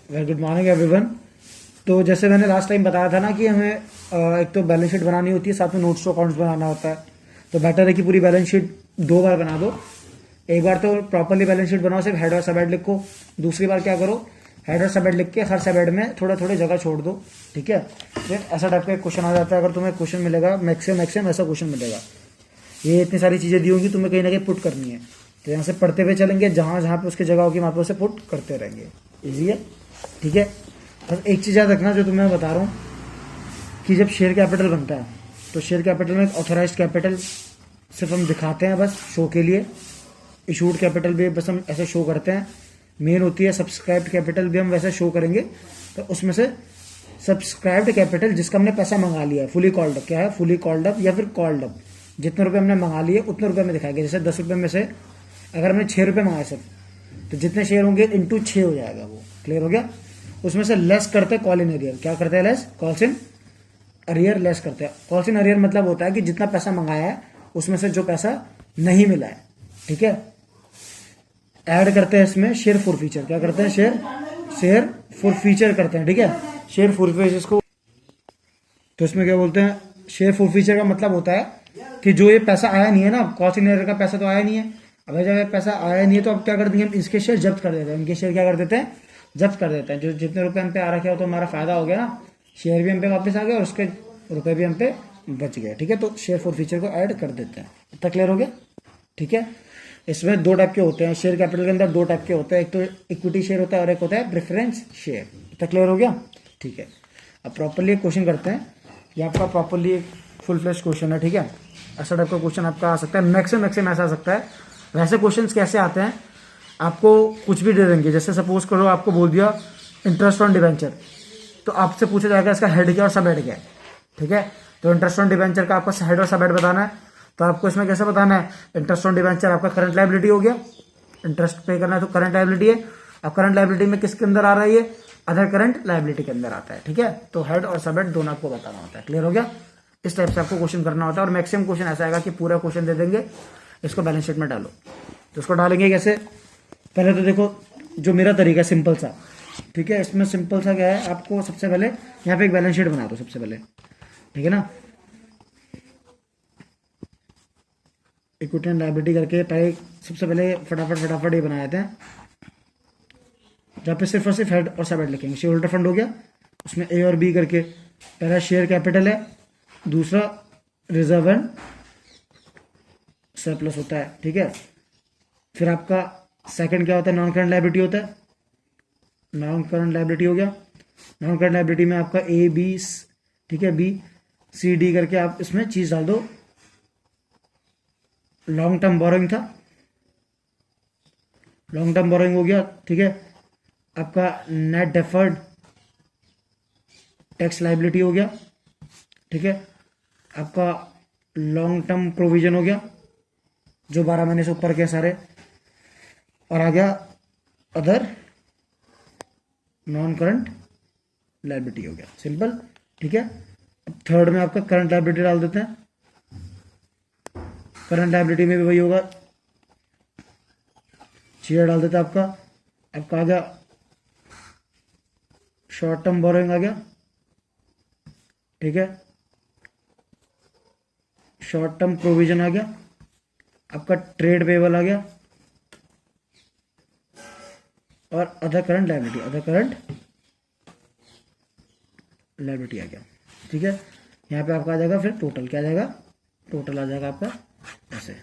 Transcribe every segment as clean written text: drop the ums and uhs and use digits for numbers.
Very good morning everyone. तो जैसे मैंने लास्ट टाइम बताया था ना कि हमें एक तो बैलेंस शीट बनानी होती है, साथ में नोट्स टू अकाउंट्स बनाना होता है। तो बेटर है कि पूरी बैलेंस शीट 2 बार बना दो। एक बार तो प्रॉपरली बैलेंस शीट बनाओ, सिर्फ हेड और सब हेड लिखो। दूसरी बार क्या करो, हेड और सब हेड लिख के हर सब हेड में थोड़ा थोड़ी जगह छोड़ दो। ठीक है, फिर ऐसा टाइप का एक क्वेश्चन आ जाता है। अगर तुम्हें क्वेश्चन मिलेगा मैक्सिमम ऐसा क्वेश्चन मिलेगा। ये इतनी सारी चीज़ें दी होंगी, तुम्हें कहीं ना कहीं पुट करनी है। तो यहाँ से पढ़ते हुए चलेंगे, जहाँ जहाँ पे उसकी जगह होगी वहाँ पे उसे पुट करते रहेंगे। ईजी है। ठीक है, बस एक चीज़ याद रखना जो तुम्हें बता रहा हूँ कि जब शेयर कैपिटल बनता है तो शेयर कैपिटल में ऑथराइज्ड कैपिटल सिर्फ हम दिखाते हैं बस शो के लिए। इशूड कैपिटल भी बस हम ऐसे शो करते हैं। मेन होती है सब्सक्राइब्ड कैपिटल, भी हम वैसे शो करेंगे। तो उसमें से सब्सक्राइब्ड कैपिटल जिसका हमने पैसा मंगा लिया है, फुली कॉल्ड अप, क्या है फुली कॉल्ड अप या फिर कॉल्ड अप, जितने रुपए हमने मंगा लिए उतने रुपए में दिखाएंगे। जैसे 10 रुपये में से अगर हमने 6 रुपये मंगाए सिर्फ, तो जितने शेयर होंगे इंटू 6 हो जाएगा। वो क्लियर हो गया। उसमें से लेस करते हैं कॉल इन अरियर। क्या करते हैं? Less calls in arrear less करते हैं। कॉल्स इन अरियर मतलब होता है कि जितना पैसा मंगाया है उसमें से जो पैसा नहीं मिला है, ठीक है, ऐड करते हैं इसमें शेयर फॉर फीचर। क्या करते हैं? शेयर फॉर फीचर करते हैं। ठीक है, शेयर फॉर फीचर को तो इसमें क्या बोलते हैं? शेयर फॉर फीचर का मतलब होता है कि जो ये पैसा आया नहीं है ना, कॉस्ट इन एरियर का पैसा तो आया नहीं है। अब जब ये पैसा आया नहीं है तो अब क्या कर देंगे? हम इसके शेयर जब्त कर देते हैं। इनके शेयर क्या कर देते हैं? जब्त कर देते हैं। जो जितने रुपए हम पे आ रखे हो तो हमारा फायदा हो गया ना, शेयर भी हम पे वापस आ गया और उसके रुपए भी हम पे बच गए। ठीक है, तो शेयर फॉर फीचर को ऐड कर देते हैं। इतना क्लियर हो गया? ठीक है, इसमें 2 टाइप के होते हैं। शेयर कैपिटल के अंदर 2 टाइप के होते हैं, एक तो इक्विटी शेयर होता है और एक होता है प्रेफरेंस शेयर। इतना क्लियर हो गया? ठीक है, अब प्रॉपरली एक क्वेश्चन करते हैं। ये आपका प्रॉपरली एक फुल फ्लैश क्वेश्चन है। ठीक है, ऐसा टाइप का क्वेश्चन आपका आ सकता है, मैक्सिमम ऐसा आ सकता है। वैसे क्वेश्चंस कैसे आते हैं? आपको कुछ भी दे देंगे, जैसे सपोज करो आपको बोल दिया इंटरेस्ट ऑन डिवेंचर, तो आपसे पूछा जाएगा इसका हेड क्या और सब हेड क्या है। ठीक है, तो इंटरेस्ट ऑन डिवेंचर का आपको हेड और सब हेड बताना है। तो आपको इसमें कैसे बताना है? इंटरेस्ट ऑन डिवेंचर आपका करंट लायबिलिटी हो गया, इंटरेस्ट पे करना है तो करंट लायबिलिटी है। अब करंट लायबिलिटी में किसके अंदर आ रहा है? ये अदर करंट लायबिलिटी के अंदर आता है। ठीक है, तो हेड और सब हेड दोनों आपको बताना होता है। क्लियर हो गया? इस टाइप से आपको क्वेश्चन करना होता है। और मैक्सिमम क्वेश्चन ऐसा आएगा कि पूरा क्वेश्चन दे देंगे, इसको बैलेंस शीट में डालो। तो इसको डालेंगे कैसे? पहले तो देखो, जो मेरा तरीका है सिंपल सा। ठीक है, इसमें सिंपल सा क्या है, आपको सबसे पहले यहाँ पे एक बैलेंस शीट बना दो सबसे पहले। ठीक है ना, इक्विटी एंड लायबिलिटी करके पहले सबसे पहले फटाफट ये बनाए थे, जहाँ पे सिर्फ और सिर्फ हेड और सब हेड लिखेंगे। शेयर होल्डर फंड हो गया, उसमें ए और बी करके, पहला शेयर कैपिटल है, दूसरा रिजर्व एंड सरप्लस होता है। ठीक है, फिर आपका सेकंड क्या होता है? नॉन करंट लायबिलिटी होता है। नॉन करंट लायबिलिटी हो गया। नॉन करंट लायबिलिटी में आपका ए बी, ठीक है, बी सी डी करके आप इसमें चीज डाल दो। लॉन्ग टर्म बोरोइंग था, लॉन्ग टर्म बोरोइंग हो गया। ठीक है, आपका नेट डेफर्ड टैक्स लायबिलिटी हो गया। ठीक है, आपका लॉन्ग टर्म प्रोविजन हो गया, जो 12 महीने से ऊपर के सारे, और आ गया अदर नॉन करंट लायबिलिटी हो गया। सिंपल। ठीक है, अब थर्ड में आपका करंट लायबिलिटी डाल देते हैं। करंट लायबिलिटी में भी वही होगा, शेयर डाल देते हैं आपका। आपका आ गया शॉर्ट टर्म बोरोइंग आ गया। ठीक है, शॉर्ट टर्म प्रोविजन आ गया, आपका ट्रेड पेबल आ गया, और अदर करंट लायबिलिटी आ गया। ठीक है, यहाँ पे आपका आ जाएगा फिर टोटल। क्या आ जाएगा? टोटल आ जाएगा आपका ऐसे।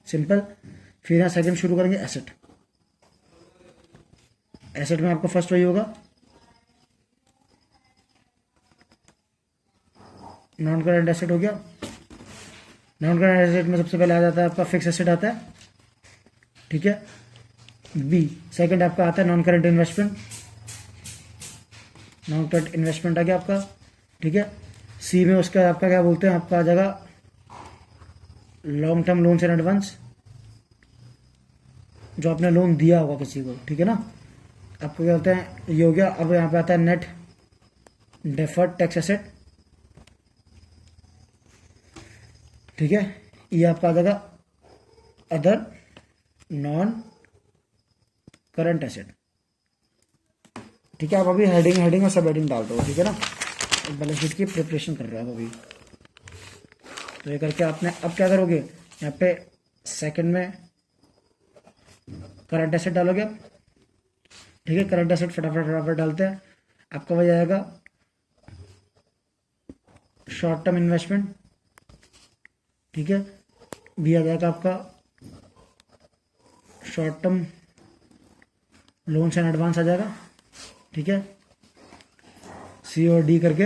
सिंपल। फिर यहाँ सेकंड शुरू करेंगे, एसेट। एसेट में आपका फर्स्ट वही होगा, नॉन करंट एसेट हो गया। नॉन करंट एसेट में सबसे पहले आ जाता है आपका फिक्स एसेट आता है। ठीक है, बी सेकंड आपका आता है non current investment. Non current investment आ गया आपका। ठीक है, सी में उसका आपका क्या बोलते हैं? आपका आ जाएगा long term loans in advance, जो आपने लोन दिया होगा किसी को। ठीक है ना, आपको क्या बोलते हैं? ये हो गया। अब यहाँ पे आता है नेट डेफर्ड टैक्स एसेट। ठीक है, ये आपका आ जाएगा अदर नॉन करंट एसेट। ठीक है, आप अभी हेडिंग और सब हेडिंग डाल दो, ठीक है ना। बैलेंस शीट की प्रिपरेशन कर रहे हो आप अभी। तो ये करके आपने अब क्या करोगे, यहाँ पे सेकंड में करंट एसेट डालोगे आप, ठीक है। करंट एसेट फटाफट डालते हैं। आपका वही आएगा शॉर्ट टर्म इन्वेस्टमेंट, ठीक है। भी आ जाएगा आपका short term loans and advance आ जाएगा, ठीक है। सी और डी करके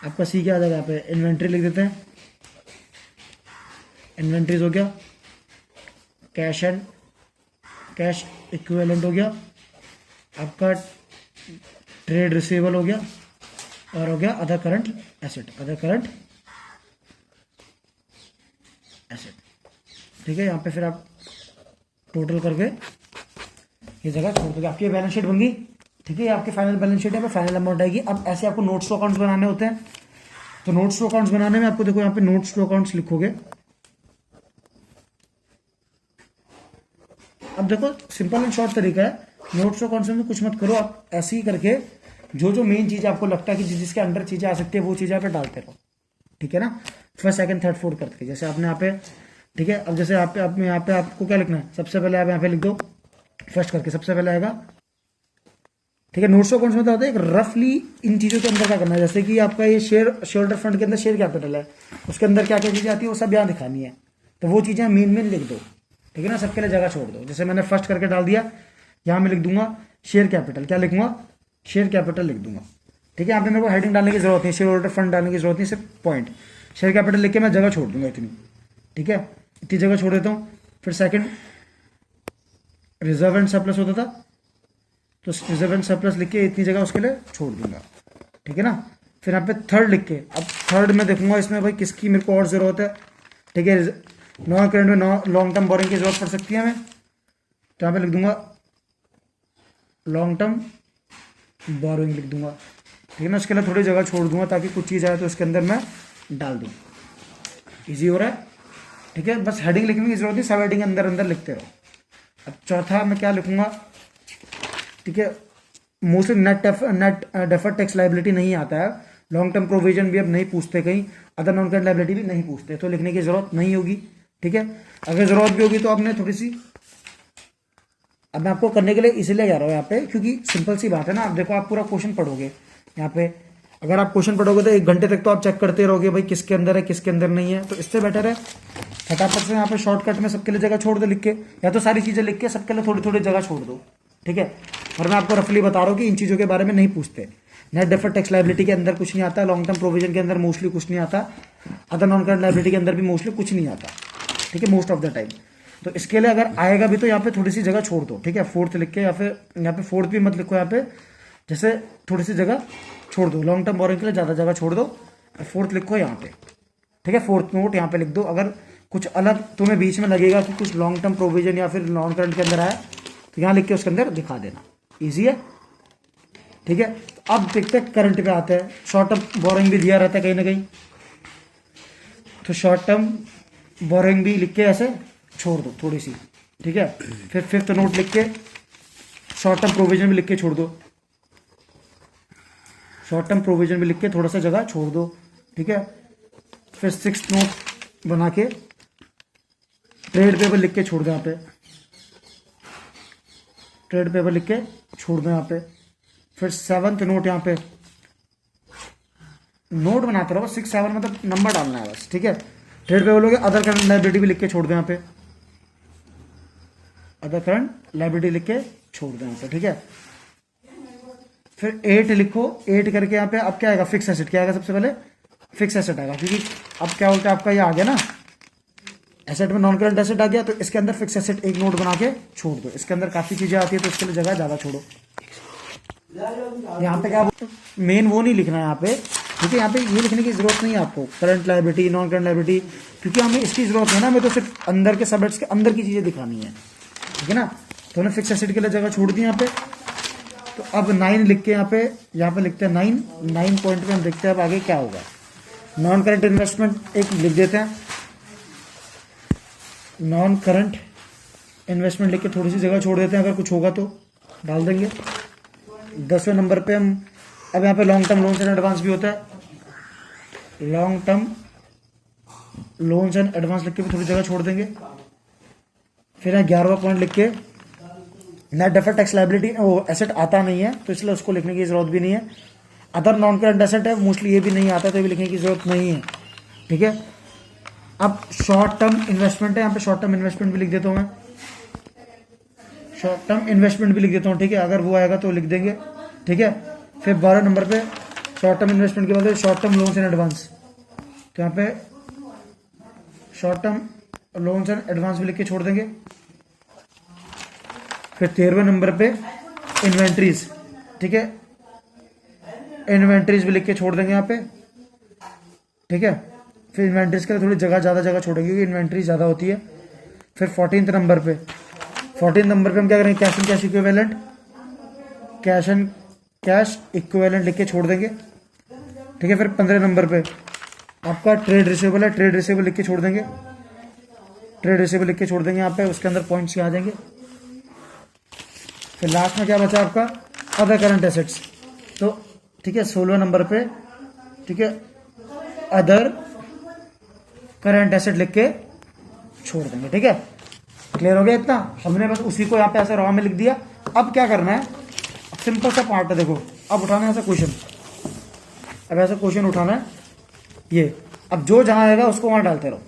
आपका सी क्या आ जाएगा, यहाँ पे इन्वेंट्री लिख देते हैं। इन्वेंट्रीज हो गया, कैश इक्विवेलेंट हो गया, आपका ट्रेड रिसीवेबल हो गया, और हो गया अदर करंट एसेट, ठीक है। यहाँ पे फिर आप टोटल करके ये जगह छोड़ दोगे, आपकी बैलेंस शीट बन गई, ठीक है। आपकी फाइनल बैलेंस शीट है, फाइनल अमाउंट आएगी। अब ऐसे आपको नोट्स टू अकाउंट्स बनाने होते हैं। तो नोट्स टू अकाउंट्स बनाने में आपको देखो यहाँ पे नोट्स टू अकाउंट्स लिखोगे। अब देखो सिंपल एंड शॉर्ट तरीका है, नोट्स टू अकाउंट्स में कुछ मत करो, आप ऐसे ही करके जो मेन चीज आपको लगता है कि जिसके अंडर चीजें आ सकती है वो चीजें आप डालते रहो, ठीक है ना। फर्स्ट सेकंड थर्ड फोर्थ करके, जैसे आपने यहाँ पे, ठीक है। अब जैसे यहाँ पे आपको क्या लिखना है, सबसे पहले आप यहाँ पे लिख दो फर्स्ट करके, सबसे पहले आएगा, ठीक है। नोट्स टू अकाउंट्स में तो होता है एक रफली इन चीजों के अंदर क्या करना है, जैसे कि आपका ये शेयर होल्डर फंड के अंदर शेयर कैपिटल है, उसके अंदर क्या क्या चीजें आती है वो सब यहाँ दिखानी है। तो वो चीजें मेन लिख दो, ठीक है ना। सबके लिए जगह छोड़ दो। जैसे मैंने फर्स्ट करके डाल दिया, यहाँ मैं लिख दूंगा शेयर कैपिटल, क्या लिखूंगा, शेयर कैपिटल लिख दूंगा, ठीक है। यहाँ पे मेरे को हेडिंग डालने की जरूरत नहीं, शेयर होल्डर फंड डालने की जरूरत नहीं, सिर्फ पॉइंट शेयर कैपिटल लिख के मैं जगह छोड़ दूंगा इतनी, ठीक है। इतनी जगह छोड़ देता हूँ। फिर सेकंड रिजर्व एंड सरप्लस होता था, तो रिजर्व एंड सरप्लस लिख के इतनी जगह उसके लिए छोड़ दूंगा, ठीक है ना। फिर यहाँ पे थर्ड लिख के, अब थर्ड में देखूंगा इसमें भाई किसकी मेरे को और जरूरत है, ठीक है। नॉन करंट में लॉन्ग टर्म बोरिंग की जरूरत पड़ सकती है हमें, तो यहाँ पे लिख दूंगा लॉन्ग टर्म बोरिंग लिख दूंगा, ठीक है ना। उसके लिए थोड़ी जगह छोड़ दूंगा ताकि कुछ चीज़ आए तो उसके अंदर मैं डाल दूँ, ईजी हो रहा है, ठीक है। बस हेडिंग लिखने की जरूरत नहीं, सब हेडिंग अंदर अंदर लिखते रहो। अब चौथा मैं क्या लिखूंगा, ठीक है। Mostly net deferred tax liability नहीं आता है, लॉन्ग टर्म प्रोविजन भी अब नहीं पूछते, कहीं अदर नॉन करंट लाइबिलिटी भी नहीं पूछते, तो लिखने की जरूरत नहीं होगी, ठीक है। अगर जरूरत भी होगी तो आपने थोड़ी सी, अब मैं आपको करने के लिए इसलिए जा रहा हूँ यहाँ पे क्योंकि सिंपल सी बात है ना। आप देखो आप पूरा क्वेश्चन पढ़ोगे यहाँ पे, अगर आप क्वेश्चन पढ़ोगे तो 1 घंटे तक तो आप चेक करते रहोगे भाई किसके अंदर है किसके अंदर नहीं है। तो इससे बेटर है फटाफट से यहाँ पे शॉर्टकट में सबके लिए जगह छोड़ दो लिख के, या तो सारी चीजें लिख के सबके लिए थोड़ी थोड़ी जगह छोड़ दो, ठीक है। और मैं आपको रफली बता रहा हूँ कि इन चीजों के बारे में नहीं पूछते। नेट डेफर्ड टैक्स लाइबिलिटी के अंदर कुछ नहीं आता, लॉन्ग टर्म प्रोविजन के अंदर मोस्टली कुछ नहीं आता, अदर नॉन करंट लाइबिलिटी के अंदर भी मोस्टली कुछ नहीं आता, ठीक है, मोस्ट ऑफ द टाइम। तो इसके लिए अगर आएगा भी तो यहाँ पे थोड़ी सी जगह छोड़ दो, ठीक है। फोर्थ लिख के, या फिर यहाँ पे फोर्थ भी मत लिखो, यहाँ पे जैसे थोड़ी सी जगह छोड़ दो, लॉन्ग टर्म बोरिंग के लिए ज़्यादा जगह छोड़ दो, फोर्थ लिखो यहाँ पे, ठीक है। फोर्थ नोट यहाँ पे लिख दो। अगर कुछ अलग तुम्हें बीच में लगेगा कि कुछ लॉन्ग टर्म प्रोविजन या फिर नॉन करंट के अंदर आया तो यहाँ लिख के उसके अंदर दिखा देना, ईजी है, ठीक है। तो अब देखते हैं करंट पे आते हैं। शॉर्ट टर्म बोरिंग भी दिया रहता है कहीं ना कहीं, तो शॉर्ट टर्म बोरिंग भी लिख के ऐसे छोड़ दो थोड़ी सी, ठीक है। फिर फिफ्थ नोट लिख के शॉर्ट टर्म प्रोविजन भी लिख के छोड़ दो, शॉर्ट टर्म प्रोविजन भी लिख के थोड़ा सा जगह छोड़ दो, ठीक है। फिर सिक्स्थ नोट बना के ट्रेड पेपर लिख के छोड़ दो, यहाँ पे ट्रेड पेपर लिख के छोड़ दो यहाँ पे। फिर सेवंथ नोट यहाँ पे नोट बनाते रहो, 6 7 मतलब नंबर डालना है बस, ठीक है। ट्रेड पेपर लोगे, अदर करंट लाइबिलिटी भी लिख के छोड़ दो यहाँ पे, अदर करंट लाइबिलिटी लिख के छोड़ दो यहाँ पे, ठीक है। फिर 8 लिखो, 8 करके यहाँ पे अब क्या आएगा, फिक्स एसेट। क्या आएगा सबसे पहले, फिक्स एसेट आएगा, क्योंकि अब क्या बोलते हैं आपका ये आ गया ना, एसेट में नॉन करंट एसेट आ गया, तो इसके अंदर फिक्स एसेट एक नोट बना के छोड़ दो। इसके अंदर काफी चीजें आती है तो इसके लिए जगह ज्यादा छोड़ो। यहाँ पे क्या बोलते हैं, मेन वो नहीं लिखना है यहाँ पे, ठीक है। यहाँ पे ये लिखने की जरूरत नहीं है आपको, current liability non current liability, क्योंकि हमें इसकी जरूरत है ना, हमें तो सिर्फ अंदर के सबेट्स के अंदर की चीजें दिखानी है, ठीक है ना। तो हमने फिक्स एसेट के लिए जगह छोड़ दी यहाँ पे। तो अब 9 लिख के यहाँ पे लिखते हैं 9 पॉइंट में हम देखते हैं अब आगे क्या होगा। नॉन करंट इन्वेस्टमेंट एक लिख देते हैं, नॉन करंट इन्वेस्टमेंट लिख के थोड़ी सी जगह छोड़ देते हैं, अगर कुछ होगा तो डाल देंगे, 10वें नंबर पे हम अब यहाँ पे long term loans and advance भी होता है। Long term loans and advance लिख के भी थोड़ी जगह छोड़ देंगे। फिर यहाँ 11वां पॉइंट लिख के नेट डेफर्ड टैक्स लायबिलिटी, वो एसेट आता नहीं है तो इसलिए उसको लिखने की जरूरत भी नहीं है। अदर नॉन करंट एसेट है, मोस्टली ये भी नहीं आता तो ये भी लिखने की जरूरत नहीं है, ठीक है। अब शॉर्ट टर्म इन्वेस्टमेंट है, यहाँ पे शॉर्ट टर्म इन्वेस्टमेंट भी लिख देता हूँ मैं, शॉर्ट टर्म इन्वेस्टमेंट भी लिख देता हूँ, ठीक है। अगर वो आएगा तो लिख देंगे, ठीक है। फिर 12 नंबर पे शॉर्ट टर्म इन्वेस्टमेंट के बाद short term loans and advance, तो यहाँ पे short term loans and advance भी लिख के छोड़ देंगे। फिर 13वें नंबर पे इन्वेंट्रीज, ठीक है, इन्वेंट्रीज भी लिख के छोड़ देंगे यहाँ पे, ठीक है। फिर इन्वेंट्रीज के लिए थोड़ी जगह ज़्यादा जगह छोड़ेंगे क्योंकि इन्वेंट्री ज़्यादा होती है। फिर 14 नंबर पे हम क्या करेंगे, cash and cash equivalent, cash and cash equivalent लिख के छोड़ देंगे, ठीक है। फिर 15 नंबर पे आपका ट्रेड रिसीवेबल है, ट्रेड रिसीवेबल लिख के छोड़ देंगे, ट्रेड रिसीवेबल लिख के छोड़ देंगे यहाँ पे, उसके अंदर पॉइंट्स आ जाएंगे। फिर लास्ट में क्या बचा आपका, अदर करंट एसेट्स, तो ठीक है 16 नंबर पे, ठीक है, अदर करंट एसेट लिख के छोड़ देंगे, ठीक है। क्लियर हो गया इतना, हमने बस उसी को यहाँ पे ऐसे रॉ में लिख दिया। अब क्या करना है, सिंपल सा पार्ट है, देखो अब उठाना है ऐसा क्वेश्चन, अब ऐसा क्वेश्चन उठाना है ये, अब जो जहां आएगा उसको वहां डालते रहो।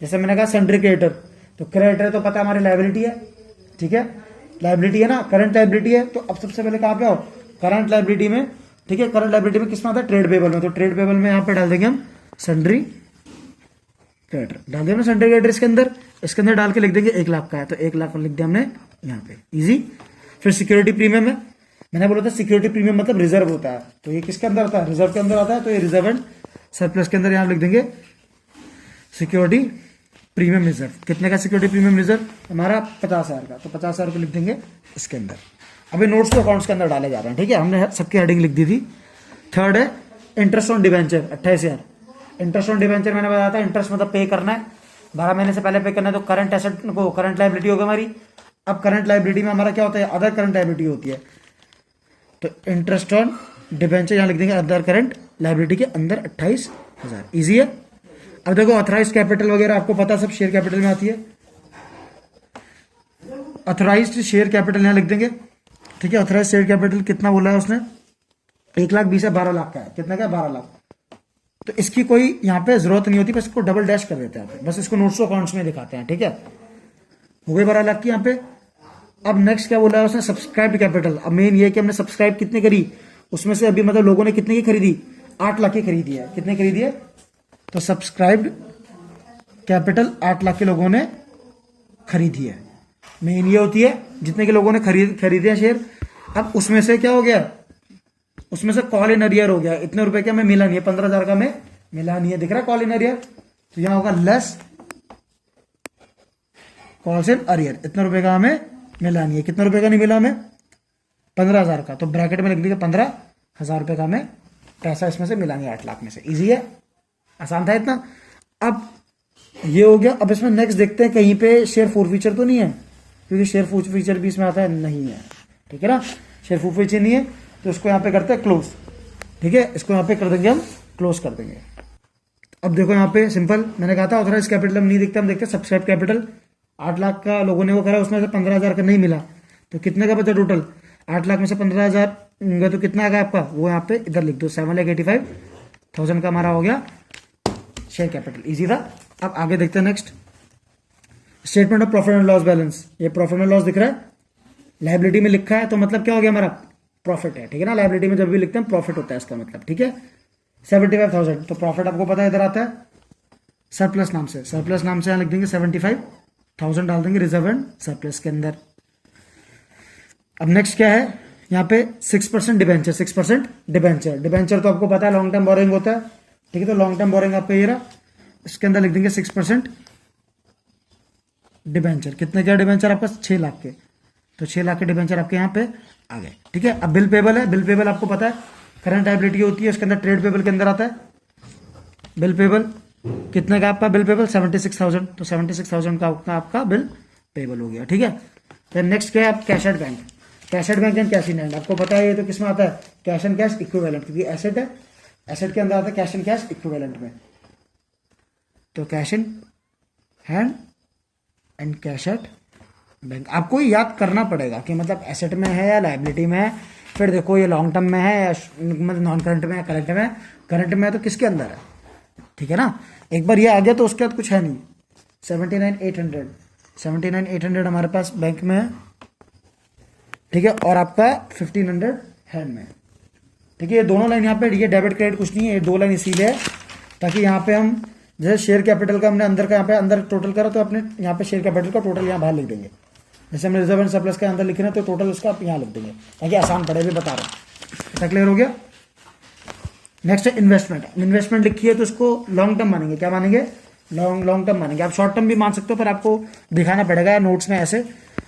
जैसे मैंने कहा सेंड्री क्रेडिटर, तो क्रेडिटर तो पता है हमारी लायबिलिटी है, ठीक है, लायबिलिटी है ना, करंट लायबिलिटी है। तो अब सबसे पहले कहाँ पे आओ, करंट लायबिलिटी में, ठीक है। करंट लायबिलिटी में किस में आता है, ट्रेड पेबल में, तो ट्रेड पेबल में यहाँ पे डाल देंगे हम सेंड्री क्रेडिटर, डाल देंगे सेंड्री क्रेडिटर इसके अंदर डाल के लिख देंगे 1 लाख का है, तो 1 लाख लिख दिया हमने यहाँ पे, इजी। फिर सिक्योरिटी प्रीमियम है, मैंने बोला था सिक्योरिटी प्रीमियम मतलब रिजर्व होता है, तो ये किसके अंदर आता है, रिजर्व के अंदर आता है, तो ये रिजर्व एंड सरप्लस के अंदर यहाँ लिख देंगे सिक्योरिटी प्रीमियम रिजर्व। कितने का सिक्योरिटी प्रीमियम रिजर्व हमारा, 50,000 का, तो 50,000 को लिख देंगे इसके अंदर। अभी नोट्स तो अकाउंट्स के अंदर डाले जा रहे हैं, ठीक है, हमने सबकी हेडिंग लिख दी थी। थर्ड है interest on debenture, 28,000। Interest on debenture मैंने बताया था, इंटरेस्ट मतलब पे करना है, 12 महीने से पहले पे करना है, तो करंट एसेट को करंट लायबिलिटी होगी हमारी। अब करंट लायबिलिटी में हमारा क्या होता है, अदर करंट लायबिलिटी होती है, तो इंटरेस्ट ऑन डिवेंचर यहाँ लिख देंगे अदर करंट लायबिलिटी के अंदर 28,000, इजी है। अब देखो ऑथराइज्ड कैपिटल वगैरह आपको पता सब शेयर कैपिटल में आती है, ऑथराइज्ड शेयर कैपिटल यहाँ लिख देंगे, ठीक है। ऑथराइज्ड शेयर कैपिटल कितना बोला है उसने, 1,20,000 है, 12 लाख का है, कितना का है, 12 लाख। तो इसकी कोई यहाँ पे जरूरत नहीं होती, बस इसको डबल डैश कर देते हैं, बस इसको नोट्स अकाउंट्स में दिखाते हैं, ठीक है। हो गई 12 लाख की यहाँ पे। अब नेक्स्ट क्या बोला है उसने, सब्सक्राइब कैपिटल। अब मेन ये कि हमने सब्सक्राइब कितने करी, उसमें से अभी मतलब लोगों ने कितने की खरीदी, 8 लाख की खरीदी है, कितने खरीदी है, तो सब्सक्राइब्ड कैपिटल 8 लाख के लोगों ने खरीदी है। मेन ये होती है जितने के लोगों ने खरीदे हैं शेयर। अब उसमें से क्या हो गया, उसमें से कॉल इन अरियर हो गया, इतने रुपए का हमें मिला नहीं है, 15,000 का हमें मिला नहीं है, दिख रहा है कॉल इन अरियर, तो यहां होगा लेस कॉल्स इन अरियर, इतने रुपए का हमें मिला नहीं है। कितने रुपए का नहीं मिला हमें, 15,000 का, तो ब्रैकेट में लिख दीजिए 15,000 रुपए का हमें पैसा इसमें से मिला नहीं 8 लाख में से, इजी है, आसान था इतना। अब ये हो गया। अब इसमें नेक्स्ट देखते हैं कहीं पे शेयर फॉरफीचर तो नहीं है, क्योंकि शेयर फॉरफीचर भी इसमें आता है, नहीं है, ठीक है ना, शेयर फॉरफीचर नहीं है, तो इसको यहाँ पे करते हैं क्लोज, ठीक है, इसको यहाँ पे कर देंगे हम क्लोज कर देंगे। अब देखो यहाँ पे सिंपल, मैंने कहा था ऑथराइज कैपिटल हम नहीं दिखते, हम देखते सब्सक्राइब कैपिटल। 8 लाख का लोगों ने वो करा, उसमें से 15,000 का नहीं मिला, तो कितने का बचा टोटल, 8 लाख में से 15,000 तो कितना आ गया आपका, वो यहाँ पे इधर लिख दो, 7,85,000 का हमारा हो गया शेयर कैपिटल, इजी था। अब आगे देखते हैं next, statement of profit and loss balance. ये प्रॉफिट एंड लॉस दिख रहा है, लायबिलिटी में लिखा है, तो मतलब क्या हो गया हमारा, प्रॉफिट है, ठीक है ना। लायबिलिटी में जब भी लिखते हैं प्रॉफिट होता है इसका मतलब, ठीक है। 75,000, तो प्रॉफिट आपको पता है इधर आता है सरप्लस नाम से, सरप्लस नाम से यहाँ लिख देंगे 75,000 डाल देंगे रिजर्व एंड सरप्लस के अंदर। अब नेक्स्ट क्या है यहाँ पे, 6% डिबेंचर, 6% डिबेंचर। डिबेंचर तो आपको पता है लॉन्ग टर्म बोरिंग होता है, ठीक है, तो लॉन्ग टर्म बोरिंग आपका ये रहा, इसके अंदर लिख देंगे 6% डिबेंचर। कितने क्या डिबेंचर आपका, 6 लाख के, तो 6 लाख के डिबेंचर आपके यहाँ पे आ गए, ठीक है। अब बिल पेबल है, बिल पेबल आपको पता है करंट लायबिलिटी होती है, उसके अंदर ट्रेड पेबल के अंदर आता है बिल पेबल। कितने का आपका बिल पेबल, 76,000, तो 76,000 का आपका बिल पेबल हो गया, ठीक है। फिर नेक्स्ट क्या है, आप cash at bank. Cash at bank and cash in hand, आपको पता है ये तो किस में आता है, कैश एंड कैश इक्विवेलेंट, क्योंकि एसेट है, एसेट के अंदर आता है कैश एंड कैश इक्विवेलेंट में। तो cash in hand and cash at bank, आपको याद करना पड़ेगा कि मतलब एसेट में है या लायबिलिटी में है। फिर देखो ये लॉन्ग टर्म में है या मतलब नॉन करंट में है, करंट में है, करंट में है तो किसके अंदर है, ठीक है ना। एक बार ये आ गया तो उसके बाद कुछ है नहीं। 79,800 हमारे पास बैंक में है, ठीक है, और आपका 1,500 हैंड में, ठीक है। ये दोनों लाइन यहाँ पे, ये डेबिट क्रेडिट कुछ नहीं है, ये दो लाइन इसीलिए है ताकि यहाँ पे हम जैसे शेयर कैपिटल का हमने अंदर का यहाँ पे अंदर टोटल करा तो अपने यहाँ पे शेयर कैपिटल का टोटल यहाँ बाहर लिख देंगे। जैसे हमने रिजर्व एंड सरप्लस के अंदर लिखे ना तो टोटल उसका आप यहाँ लिख देंगे ताकि आसान पड़े, भी बता रहा हूँ। इतना क्लियर हो गया। नेक्स्ट है इन्वेस्टमेंट। इन्वेस्टमेंट लिखी है तो उसको लॉन्ग टर्म मानेंगे, क्या मानेंगे, लॉन्ग टर्म मानेंगे। आप शॉर्ट टर्म भी मान सकते हो पर आपको दिखाना पड़ेगा नोट्स में ऐसे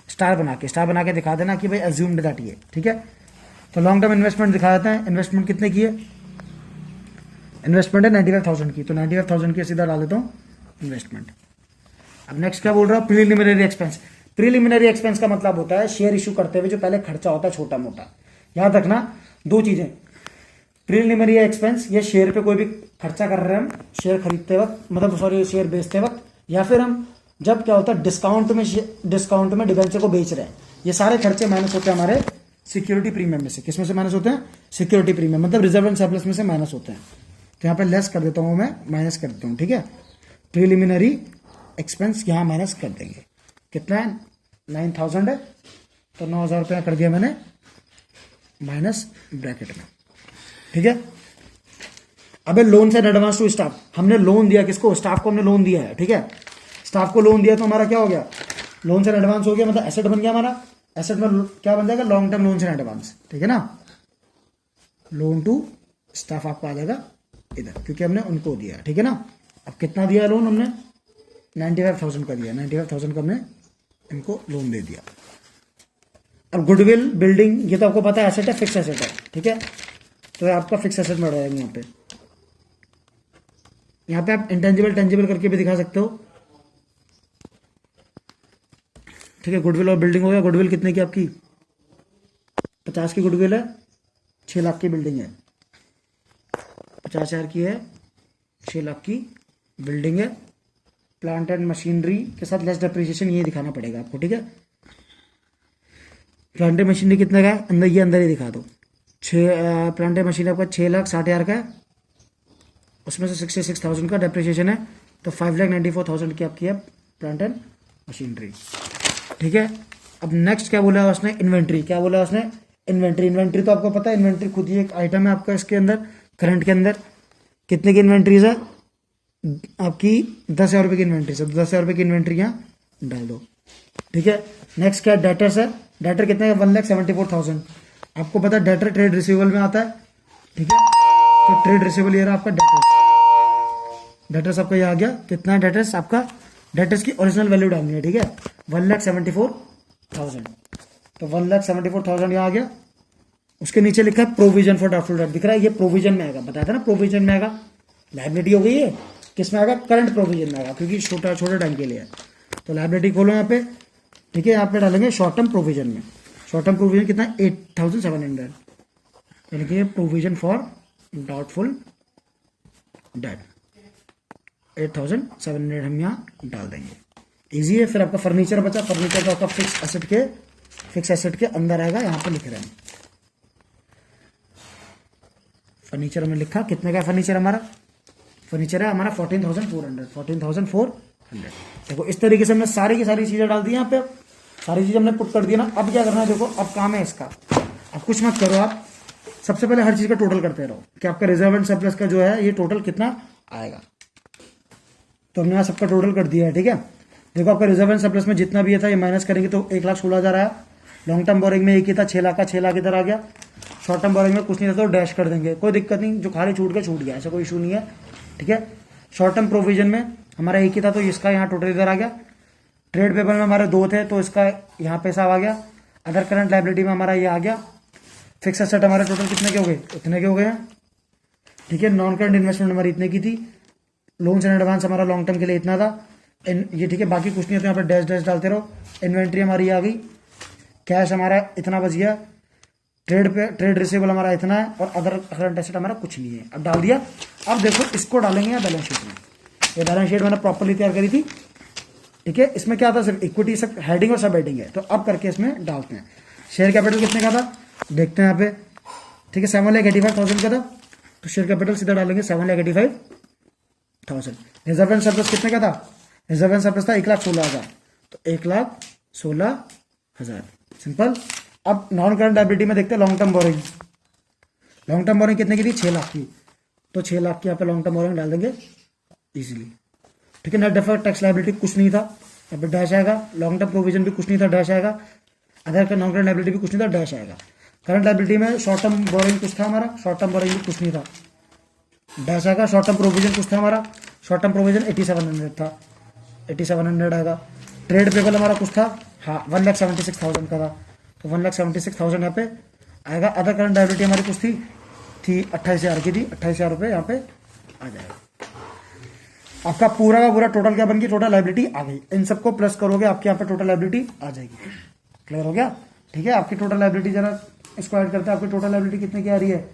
स्टार बना के दिखा देना कि भाई अज्यूम्ड दैट ये, ठीक है। तो लॉन्ग टर्म इन्वेस्टमेंट दिखा देते हैं। इन्वेस्टमेंट कितने की है, इन्वेस्टमेंट है 95,000 की, तो 95,000 की सीधा डाल देता हूँ इन्वेस्टमेंट। अब नेक्स्ट क्या बोल रहा हूँ, प्रीलिमिनरी एक्सपेंस। प्रीलिमिनरी एक्सपेंस का मतलब होता है शेयर इशू करते हुए जो पहले खर्चा होता है छोटा मोटा। याद रखना दो चीजें, प्रीलिमिनरी एक्सपेंस, ये शेयर पे कोई भी खर्चा कर रहे हैं हम शेयर खरीदते वक्त, मतलब सॉरी शेयर बेचते वक्त, या फिर हम जब क्या होता है डिस्काउंट में डिबेंचर को बेच रहे हैं, ये सारे खर्चे माइनस होते हैं हमारे सिक्योरिटी प्रीमियम में से। किसमें से माइनस होते हैं, सिक्योरिटी प्रीमियम, मतलब रिजर्व एंड सरप्लस में से माइनस होते हैं। तो यहाँ पे लेस कर देता हूँ मैं, माइनस कर देता हूँ, ठीक है। प्रीलिमिनरी एक्सपेंस यहाँ माइनस कर देंगे, कितना है 9,000 है, तो 9,000 रुपया कर दिया मैंने माइनस ब्रैकेट में, ठीक है। अबे loan and advance to staff, हमने लोन दिया किसको, स्टाफ को हमने लोन दिया है, ठीक है। स्टाफ को लोन दिया तो हमारा क्या हो गया, लोन एंड एडवांस हो गया, मतलब एसेट बन गया हमारा। एसेट में क्या बन जाएगा, long term loan and advance, ठीक है ना। लोन टू स्टाफ आपको आ जाएगा इधर, क्योंकि हमने उनको दिया, ठीक है ना। अब कितना दिया लोन हमने, 95,000 का दिया, 95,000 का हमने इनको लोन दे दिया। अब गुडविल बिल्डिंग, ये तो आपको पता है एसेट है, फिक्स एसेट है, ठीक है। तो आपका फिक्स एसेट में रहेगा यहाँ पे आप इंटेंजिबल टेंजिबल करके भी दिखा सकते हो, ठीक है। गुडविल और बिल्डिंग हो गया। गुडविल कितने की आपकी, 50 की गुडविल है, 6 लाख की बिल्डिंग है, 50,000 की है, 6 लाख की बिल्डिंग है। प्लांट एंड मशीनरी के साथ लेस डेप्रिसिएशन ये दिखाना पड़ेगा आपको, ठीक है। प्लांट एंड मशीनरी कितने का है, अंदर ये अंदर ही दिखा दो। प्लांट एंड मशीनरी आपका 6,60,000 का है, उसमें से 66,000 का डेप्रिसिएशन है, तो 5,94,000 की आपकी है प्लांट एंड मशीनरी, ठीक है। अब नेक्स्ट क्या बोला है उसने, इन्वेंट्री। क्या बोला उसने, इन्वेंट्री। इन्वेंट्री तो आपको पता है, इन्वेंट्री खुद ही एक आइटम है आपका इसके अंदर, करंट के अंदर। कितने की इन्वेंट्रीज है आपकी, 10,000 रुपये की इन्वेंट्री है, 10,000 रुपये की इन्वेंट्री यहाँ डाल दो, ठीक है। नेक्स्ट क्या डेटर्स है, डेटर कितने का, 1,74,000। आपको पता है डेटर ट्रेड रिसीवेबल में आता है, ठीक है। तो ट्रेड रिसीवेबल ये रहा आपका डेटर्स। डेटर्स आपका ये आ गया, कितना है डेटर्स आपका, डेटर्स की ओरिजिनल वैल्यू डालनी है, ठीक है, 1,74,000। तो 1,74,000 यहाँ आ गया। उसके नीचे लिखा है प्रोविजन फॉर डाउटफुल डेट, दिख रहा है, ये प्रोविजन में आएगा, बताया था ना प्रोविजन में आएगा। लायबिलिटी हो गई है, किस में आएगा, करंट प्रोविजन में आएगा, क्योंकि छोटे टाइम के लिए है। तो लायबिलिटी खोलो यहाँ पे, ठीक है, यहाँ पे डालेंगे शॉर्ट टर्म प्रोविजन में। शॉर्ट टर्म प्रोविजन कितना है, 8,700, यानी कि प्रोविजन फॉर डाउटफुल डेट 8,700 हम यहाँ डाल देंगे। इजी है। फिर आपका फर्नीचर बचा, फर्नीचर का आपका फिक्स एसेट के अंदर आएगा, यहाँ पे लिख रहे हैं फर्नीचर में लिखा, कितने का फर्नीचर हमारा, फर्नीचर है हमारा 14,400। देखो इस तरीके से हमने सारी की सारी चीजें डाल दी यहाँ पे, सारी चीजें हमने पुट कर दी ना। अब क्या करना है, देखो अब काम है इसका, अब कुछ मत करो आप, सबसे पहले हर चीज का टोटल करते रहो कि आपका रिजर्व एंड सरप्लस का जो है ये टोटल कितना आएगा। तो हमने यहाँ सबका टोटल कर दिया है, ठीक है। देखो आपका रिजर्व एंड सरप्लस में जितना भी था ये माइनस करेंगे तो 1,16,000 आया। लॉन्ग टर्म बोरिंग में एक ही था 6 लाख का, 6 लाख इधर आ गया। शॉर्ट टर्म बोरिंग में कुछ नहीं था तो डैश कर देंगे, कोई दिक्कत नहीं, जो खाली छूट गया ऐसा कोई इशू नहीं है, ठीक है। शॉर्ट टर्म प्रोविजन में हमारा एक ही था तो इसका यहाँ टोटल इधर आ गया। ट्रेड पेबल में हमारे 2 थे तो इसका यहाँ पैसा आ गया। अदर करंट लाइबिलिटी में हमारा ये आ गया। फिक्स एसेट हमारे टोटल कितने के हो गए, इतने के हो गए, ठीक है। नॉन करंट इन्वेस्टमेंट हमारी इतने की थी। लोन्स एंड एडवांस हमारा लॉन्ग टर्म के लिए इतना था, ये ठीक है। बाकी कुछ नहीं है तो यहाँ पर डैश डैश डालते रहो। इन्वेंट्री हमारी आ गई, कैश हमारा इतना बच गया, ट्रेड रिसीवेबल हमारा इतना है, और अदर करंट एसेट हमारा कुछ नहीं है। अब डाल दिया। अब देखो इसको डालेंगे यहाँ बैलेंस शीट में। ये बैलेंस शीट मैंने प्रॉपर्ली तैयार करी थी, ठीक है। इसमें क्या था, सिर्फ इक्विटी, सब हेडिंग और सब हेडिंग है। तो अब करके इसमें डालते हैं। शेयर कैपिटल कितने का था देखते हैं यहाँ पे, ठीक है। 7,85,000 का था, तो शेयर कैपिटल सीधा डालेंगे 7,85,000। रिजर्व एंड सरप्लस कितने का था, रिजर्व एंड सरप्लस था 1,16,000, तो 1,16,000, सिंपल। अब नॉन करंट लायबिलिटी में देखते हैं long term borrowing. Long term borrowing कितने की थी, 6 लाख की, तो 6 लाख की यहाँ पे लॉन्ग टर्म बोरिंग डाल देंगे इजीली, ठीक है। नेट डेफर्ड टैक्स लायबिलिटी कुछ नहीं था, यहाँ पे डैश आएगा। लॉन्ग टर्म प्रोविजन भी कुछ नहीं था, डैश आएगा। अदर का नॉन करंट लायबिलिटी भी कुछ नहीं था, डैश आएगा। करंट लायबिलिटी में शॉर्ट टर्म बोरिंग कुछ था हमारा, शॉर्ट टर्म बोरिंग भी कुछ नहीं था, डैश आएगा। शॉर्ट टर्म प्रोविजन कुछ था हमारा, शॉर्ट टर्म प्रोविजन 8700 था, 8700 आएगा। ट्रेड पेबल हमारा कुछ था, हाँ 1,76,000 का था, तो 1,76,000 यहाँ पे आएगा। अदर करंट लायबिलिटी हमारी कुछ थी 28,000 की थी, 28,000 रुपये यहाँ पे आ जाएगा। आपका पूरा का पूरा टोटल क्या बन गई, टोटल लायबिलिटी आ गई। इन सबको प्लस करोगे आपके यहाँ पे टोटल लायबिलिटी आ जाएगी। क्लियर हो गया, ठीक है। आपकी टोटल लायबिलिटी जरा इसको ऐड करते हैं। आपकी टोटल लायबिलिटी कितने की आ रही है,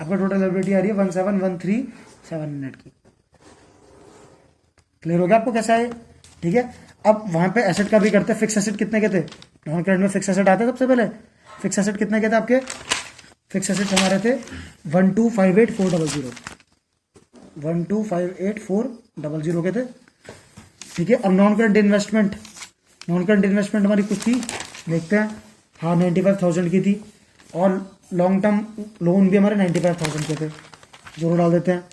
आपकी टोटल लायबिलिटी आ रही है 17,13,700 की। क्लियर हो गया आपको कैसा है, ठीक है। अब वहां पे एसेट का भी करते हैं। फिक्स एसेट कितने के थे, नॉन करंट में फिक्स एसेट आते हैं सबसे पहले। फिक्स एसेट कितने के थे आपके, फिक्स एसेट हमारे थे 1,25,8,400, 1,25,8,400 के थे, ठीक है। अब non current investment, non current investment हमारी कुछ थी, देखते हैं, हाँ 95,000 की थी। और लॉन्ग टर्म लोन भी हमारे 95,000 के थे, जोड़ डाल देते हैं।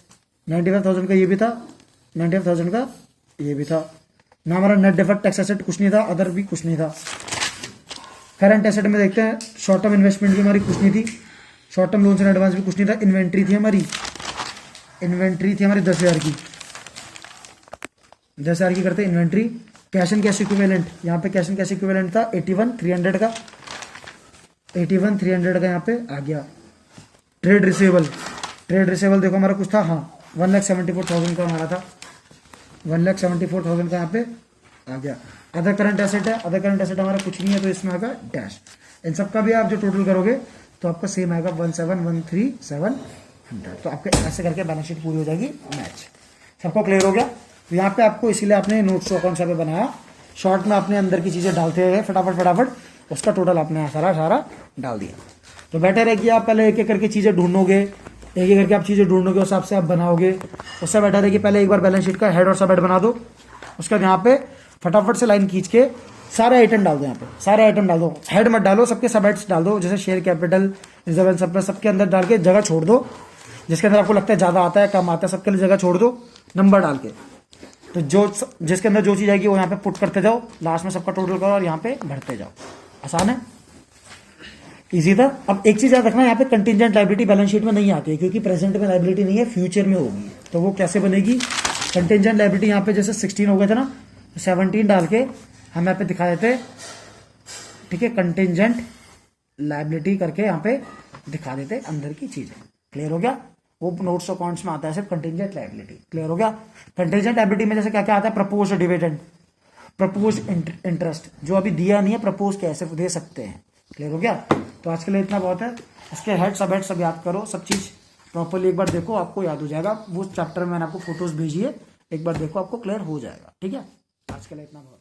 95,000 का ये भी था, 95,000 का ये भी था ना। हमारा नेट डेफर्ड टैक्स एसेट कुछ नहीं था, अदर भी कुछ नहीं था। करंट एसेट में देखते हैं, शॉर्ट टर्म इन्वेस्टमेंट भी हमारी कुछ नहीं थी, short term loans and advance भी कुछ नहीं था। इन्वेंट्री थी हमारी, इन्वेंट्री थी हमारी 10,000 की, 10,000 की करते inventory. Cash and cash equivalent, यहाँ पे कैश एंड कैश इक्विवेलेंट था 81,300 का, 81,300 का यहाँ पे आ गया। ट्रेड रिसीवेबल, ट्रेड रिसीवेबल देखो हमारा कुछ था, हाँ 1,74,000 का हमारा था, 1,74,000 का यहाँ पे आ गया। अदर करंट एसेट है, अदर करंट एसेट हमारा कुछ नहीं है, तो इसमें आएगा डैश। इन सबका भी आप जो टोटल करोगे तो आपका सेम आएगा 17,13,700। तो आपके ऐसे करके बैलेंस शीट पूरी हो जाएगी मैच। सबको क्लियर हो गया। तो यहाँ पे आपको इसीलिए आपने नोट्स अकाउंट पे बनाया, शॉर्ट में अपने अंदर की चीजें डालते हुए फटाफट उसका टोटल आपने सारा डाल दिया। तो बेटर है कि आप पहले एक एक करके चीजें ढूंढोगे, एक एक करके आप चीजें ढूंढोगे, उस हिसाब से आप बनाओगे। उससे बेटर है कि पहले एक बार बैलेंस शीट का हेड और सब हेड बना दो, उसके बाद यहाँ पे फटाफट से लाइन खींच के सारे आइटम डाल दो। यहाँ पे सारे आइटम डाल दो, हेड मत डालो, सबके सब हेड्स डाल दो। जैसे share capital, reserve and surplus, सबके अंदर डाल के जगह छोड़ दो, जिसके अंदर आपको लगता है ज्यादा आता है कम आता है, सबके लिए जगह छोड़ दो नंबर डाल के। तो जो जिसके अंदर जो चीज आएगी वो यहाँ पे पुट करते जाओ, लास्ट में सबका टोटल करो और यहाँ पे भरते जाओ। आसान है, इजी था। अब एक चीज याद रखना, यहाँ पे कंटिजेंट लायबिलिटी बैलेंस शीट में नहीं आती है, क्योंकि प्रेजेंट में लायबिलिटी नहीं है, फ्यूचर में होगी। तो वो कैसे बनेगी, कंटिजेंट लायबिलिटी यहाँ पे जैसे 16 हो गए थे ना, 17 डाल के हम यहाँ पे दिखा देते, ठीक है। कंटिजेंट लायबिलिटी करके यहाँ पे दिखा देते अंदर की चीजें। क्लियर हो गया, वो नोट्स अकाउंट्स में आता है सिर्फ कंटिजेंट लायबिलिटी। क्लियर हो गया। कंटिजेंट लायबिलिटी में जैसे क्या क्या आता है, प्रपोज डिविडेंड, प्रपोज इंटरेस्ट, जो अभी दिया नहीं है प्रपोज कैसे दे सकते हैं। क्लियर हो गया। तो आज के लिए इतना बहुत है। इसके हेड सब याद करो, सब चीज प्रॉपर्ली एक बार देखो, आपको याद हो जाएगा। वो चैप्टर में मैंने आपको फोटोज भेजी है, एक बार देखो, आपको क्लियर हो जाएगा। ठीक है, आज के लिए इतना बहुत।